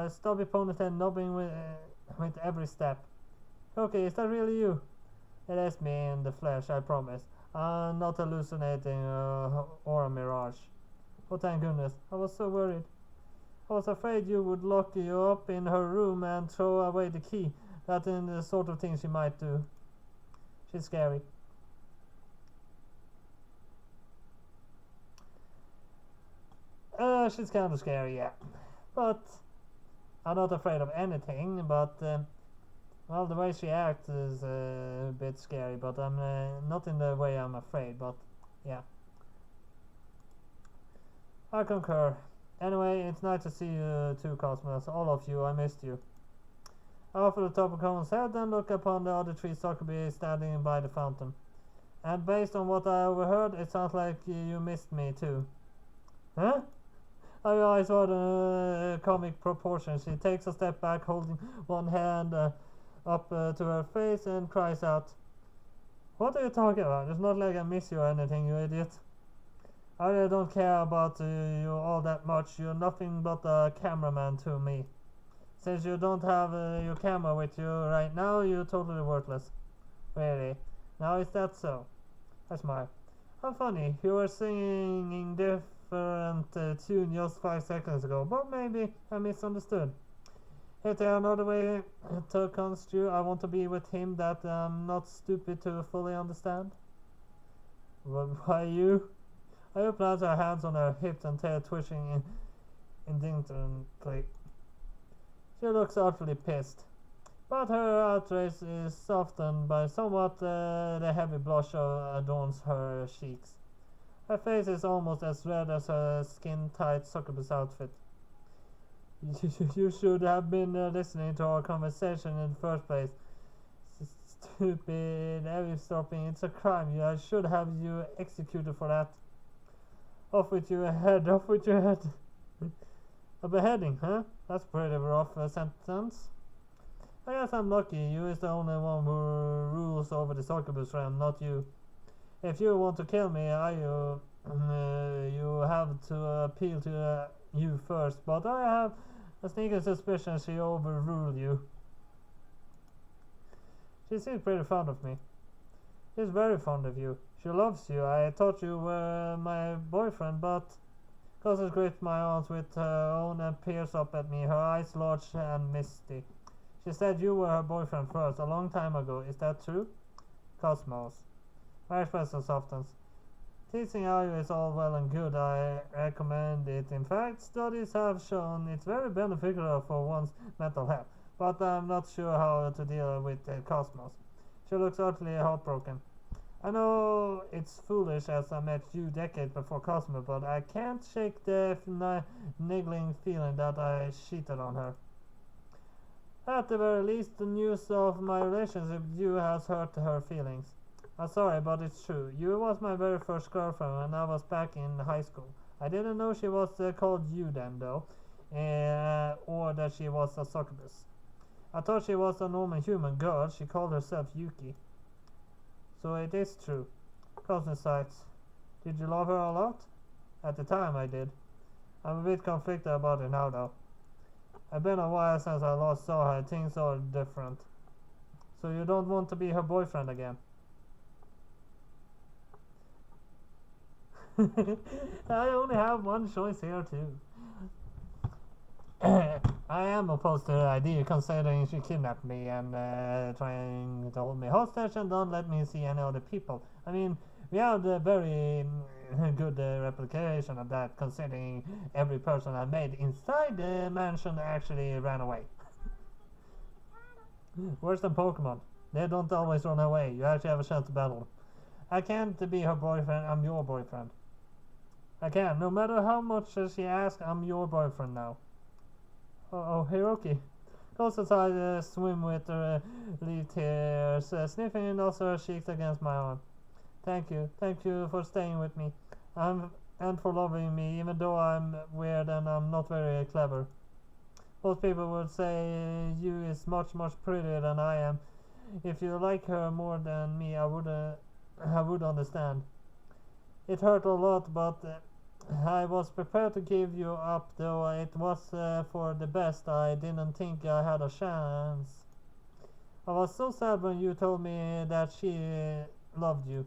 stubby ponytail nodding with every step. Okay, is that really you? It is me in the flesh, I promise. I'm not hallucinating or a mirage. Oh, thank goodness. I was so worried. I was afraid you would lock you up in her room and throw away the key. That's the sort of thing she might do. She's scary. She's kind of scary, yeah. But I'm not afraid of anything, but well, the way she acts is a bit scary, but I'm not in the way I'm afraid, but yeah. I concur. Anyway, it's nice to see you too, Cosmos. All of you, I missed you. I offer the top of Cohen's head and look upon the other three Succubus standing by the fountain. And based on what I overheard, it sounds like you missed me too. Huh? I saw the comic proportions. She takes a step back, holding one hand up to her face and cries out, "What are you talking about? It's not like I miss you or anything, you idiot. I really don't care about you all that much. You're nothing but a cameraman to me. Since you don't have your camera with you right now, you're totally worthless." Really? Now is that so? I smile. How funny. You were singing different tune just 5 seconds ago, but maybe I misunderstood. If there another way to construe I want to be with him that I'm not stupid to fully understand? Why you? I applied her hands on her hips and tail twitching indignantly. She looks utterly pissed, but her outrage is softened by somewhat the heavy blush adorns her cheeks. Her face is almost as red as her skin-tight Succubus outfit. You should have been listening to our conversation in the first place. Stupid eavesdropping, it's a crime. I should have you executed for that. Off with your head, off with your head. A beheading, huh? That's pretty rough sentence. I guess I'm lucky. You is the only one who rules over the Succubus realm, not you. If you want to kill me, you have to appeal to you first, but I have a sneaking suspicion she overruled you. She seems pretty fond of me. She's very fond of you. She loves you. I thought you were my boyfriend, but Cosmos gripped my arms with her own and peers up at me, her eyes large and misty. She said you were her boyfriend first, a long time ago. Is that true? Cosmos. My expression softens. Teasing Ayu is all well and good. I recommend it. In fact, studies have shown it's very beneficial for one's mental health. But I'm not sure how to deal with Cosmos. She looks utterly heartbroken. I know it's foolish as I met you decades before Cosmos, but I can't shake the niggling feeling that I cheated on her. At the very least, the news of my relationship with you has hurt her feelings. I'm sorry, but it's true. You was my very first girlfriend when I was back in high school. I didn't know she was called you then, though, or that she was a succubus. I thought she was a normal human girl. She called herself Yuki. So it is true. Cosmos sighs. Did you love her a lot? At the time, I did. I'm a bit conflicted about it now, though. It's been a while since I last saw her. Things are different. So you don't want to be her boyfriend again? I only have one choice here, too. I am opposed to the idea, considering she kidnapped me and trying to hold me hostage and don't let me see any other people. I mean, we have a very good replication of that, considering every person I made inside the mansion actually ran away. Worse than Pokemon. They don't always run away. You actually have a chance to battle them. I can't be her boyfriend. I'm your boyfriend. I can. No matter how much she asks, I'm your boyfriend now. Oh, Hiroki. Goes aside, swim with her leave tears, sniffing and also her cheeks against my arm. Thank you for staying with me, and for loving me, even though I'm weird and I'm not very clever. Most people would say you is much prettier than I am. If you like her more than me, I would understand. It hurt a lot, but I was prepared to give you up, though it was for the best. I didn't think I had a chance. I was so sad when you told me that she loved you,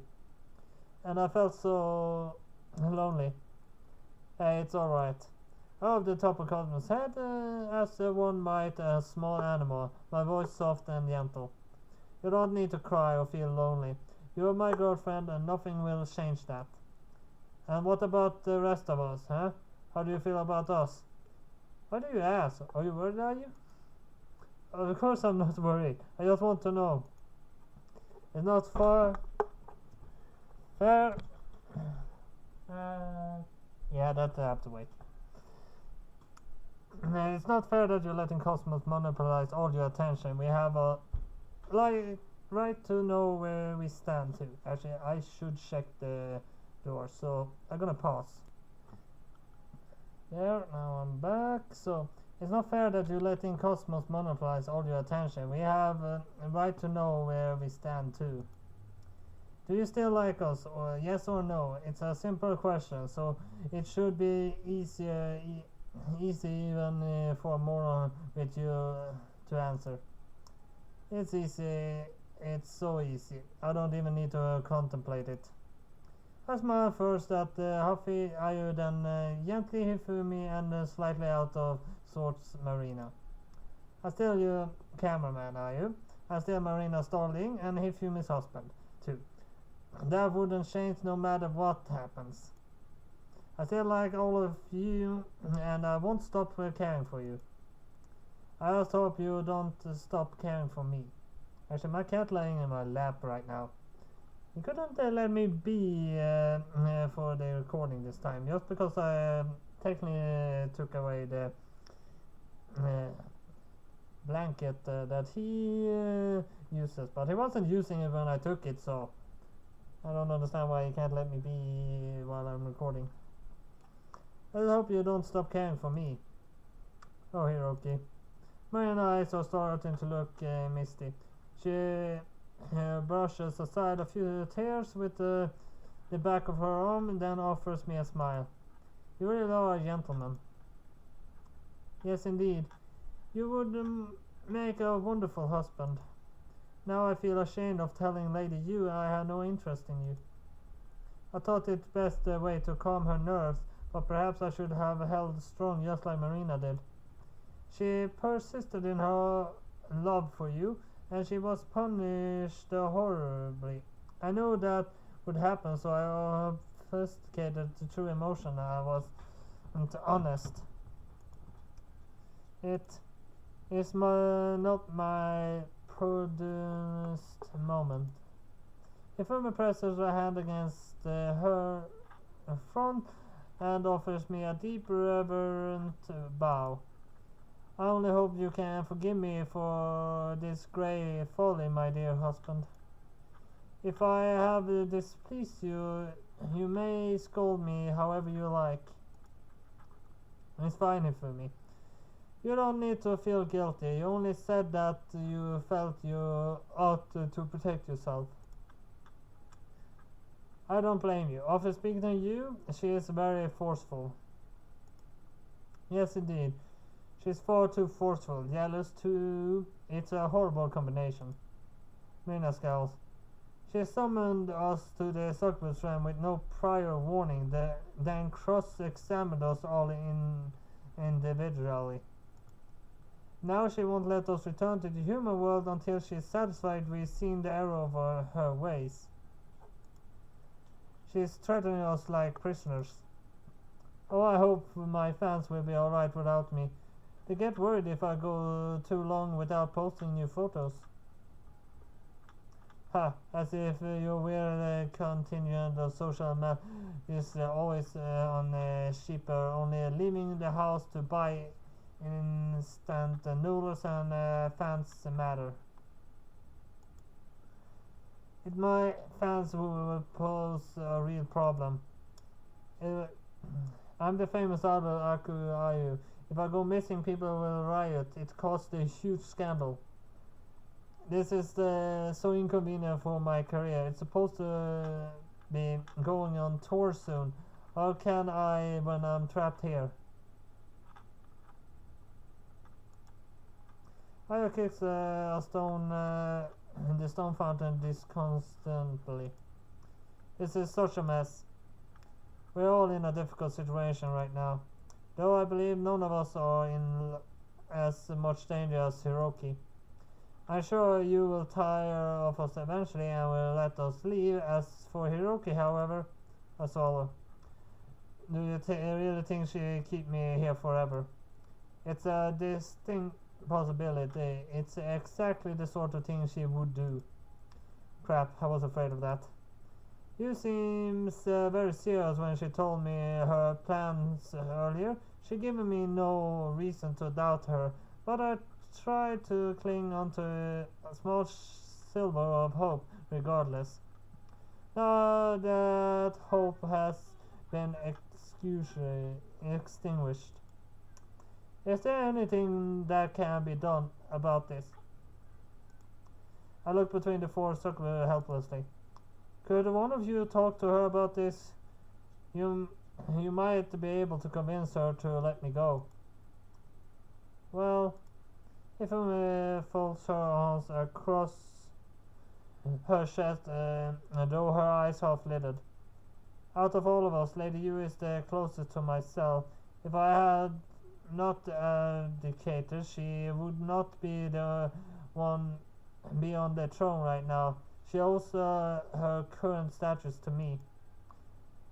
and I felt so lonely. Hey, it's alright. Off the top of Cosmos' head, as one might a small animal, my voice soft and gentle. You don't need to cry or feel lonely. You're my girlfriend, and nothing will change that. And what about the rest of us, huh? How do you feel about us? Why do you ask? Are you worried, are you? Of course I'm not worried. I just want to know. It's not fair. Yeah, that I have to wait. It's not fair that you're letting Cosmos monopolize all your attention. We have a right to know where we stand too. Actually, I should check the door, so I'm gonna pause. There, now I'm back. So it's not fair that you're letting Cosmos monopolize all your attention. We have a right to know where we stand too. Do you still like us, or yes or no? It's a simple question, so it should be easy even for a moron with you to answer. It's easy. It's so easy. I don't even need to contemplate it. I smile first at Huffy, Ayu, then gently Hifumi, and slightly out of sorts Marina. I still you cameraman, Ayu. I still Marina's darling and Hifumi's husband, too. That wouldn't change no matter what happens. I still like all of you, and I won't stop caring for you. I just hope you don't stop caring for me. Actually, my cat laying in my lap right now. You couldn't let me be for the recording this time, just because I technically took away the uh, blanket that he uses, but he wasn't using it when I took it, so I don't understand why he can't let me be while I'm recording. I hope you don't stop caring for me. Oh, Hiroki. My eyes are starting to look misty. She brushes aside a few tears with the back of her arm and then offers me a smile. You really are a gentleman. Yes, indeed. You would make a wonderful husband. Now I feel ashamed of telling Lady Yu I had no interest in you. I thought it best way to calm her nerves, but perhaps I should have held strong just like Marina did. She persisted in her love for you, and she was punished horribly. I knew that would happen, so I obfuscated the true emotion. I wasn't honest. It is not my proudest moment. Ifuma presses her hand against her front and offers me a deep, reverent bow. I only hope you can forgive me for this grey folly, my dear husband. If I have displeased you, you may scold me however you like. It's fine for me. You don't need to feel guilty. You only said that you felt you ought to protect yourself. I don't blame you. After speaking to you, she is very forceful. Yes, indeed. She's far too forceful. Jealous too. It's a horrible combination. Mina scowls. She summoned us to the Succubus realm with no prior warning, then cross-examined us all individually. Now she won't let us return to the human world until she is satisfied we've seen the error of her ways. She is threatening us like prisoners. Oh, I hope my fans will be alright without me. They get worried if I go too long without posting new photos. Ha, as if your weird contingent of social media is always on cheaper, only leaving the house to buy instant noodles and fans matter. It my fans who will pose a real problem. I'm the famous idol Aku Ayu. If I go missing, people will riot. It caused a huge scandal. This is so inconvenient for my career. It's supposed to be going on tour soon. How can I when I'm trapped here? Ayo kicks a stone in the stone fountain disconsolately. This is such a mess. We're all in a difficult situation right now. Though I believe none of us are in as much danger as Hiroki. I'm sure you will tire of us eventually and will let us leave. As for Hiroki, however, I swallow. Do you really think she'll keep me here forever? It's a distinct possibility. It's exactly the sort of thing she would do. Crap, I was afraid of that. You seems very serious when she told me her plans earlier. She given me no reason to doubt her, but I tried to cling onto a small silver of hope regardless. Now that hope has been extinguished. Is there anything that can be done about this? I looked between the four Sakura helplessly. Could one of you talk to her about this? You might be able to convince her to let me go. Well, if folds her arms across her chest, though her eyes half-lidded. Out of all of us, Lady Yu is the closest to myself. If I had not abdicated, she would not be the one be on the throne right now. She owes her current status to me.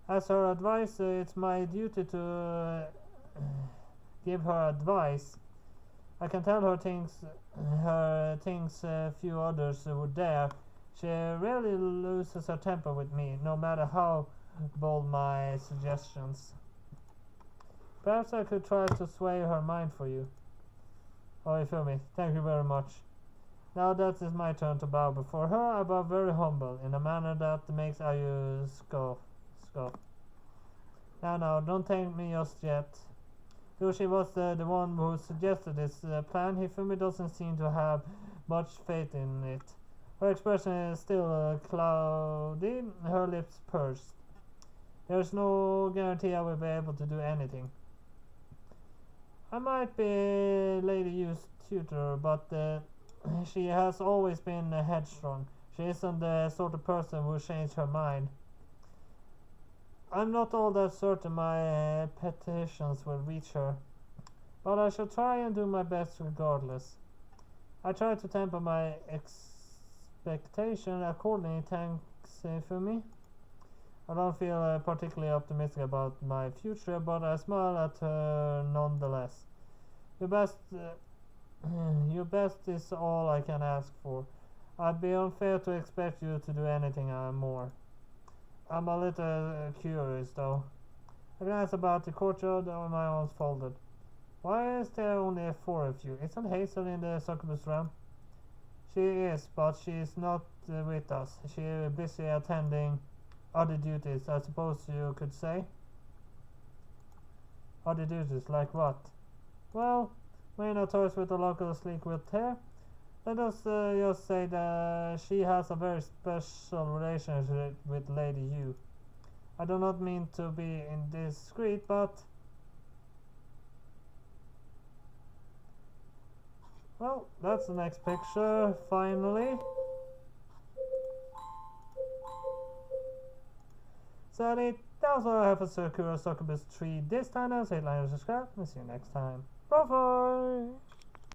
As her advisor, it's my duty to give her advice. I can tell her things few others would dare. She rarely loses her temper with me, no matter how bold my suggestions. Perhaps I could try to sway her mind for you. Oh, you feel me? Thank you very much. Now that is my turn to bow before her. I bow very humble, in a manner that makes Ayu scoff. Now, don't thank me just yet. Though she was the one who suggested this plan, Hifumi doesn't seem to have much faith in it. Her expression is still cloudy, her lips pursed. There's no guarantee I will be able to do anything. I might be Lady Yu's tutor, but she has always been headstrong. She isn't the sort of person who changes her mind. I'm not all that certain my petitions will reach her, but I shall try and do my best regardless. I try to temper my expectation accordingly, thanks for me. I don't feel particularly optimistic about my future, but I smile at her nonetheless. Your best is all I can ask for. I'd be unfair to expect you to do anything more. I'm a little curious, though. I glance about the courtyard, my arms folded. Why is there only 4 of you? Isn't Hazel in the Succubus realm? She is, but she is not with us. She is busy attending other duties, I suppose you could say. Other duties, like what? Well, Marina toys with a local sleek-willed hair. Let us just say that she has a very special relationship with Lady Yu. I do not mean to be indiscreet, but... Well, that's the next picture, finally. So that was all I have for Sakura Succubus 3 this time. I'll say like and subscribe, and see you next time. Bye bye!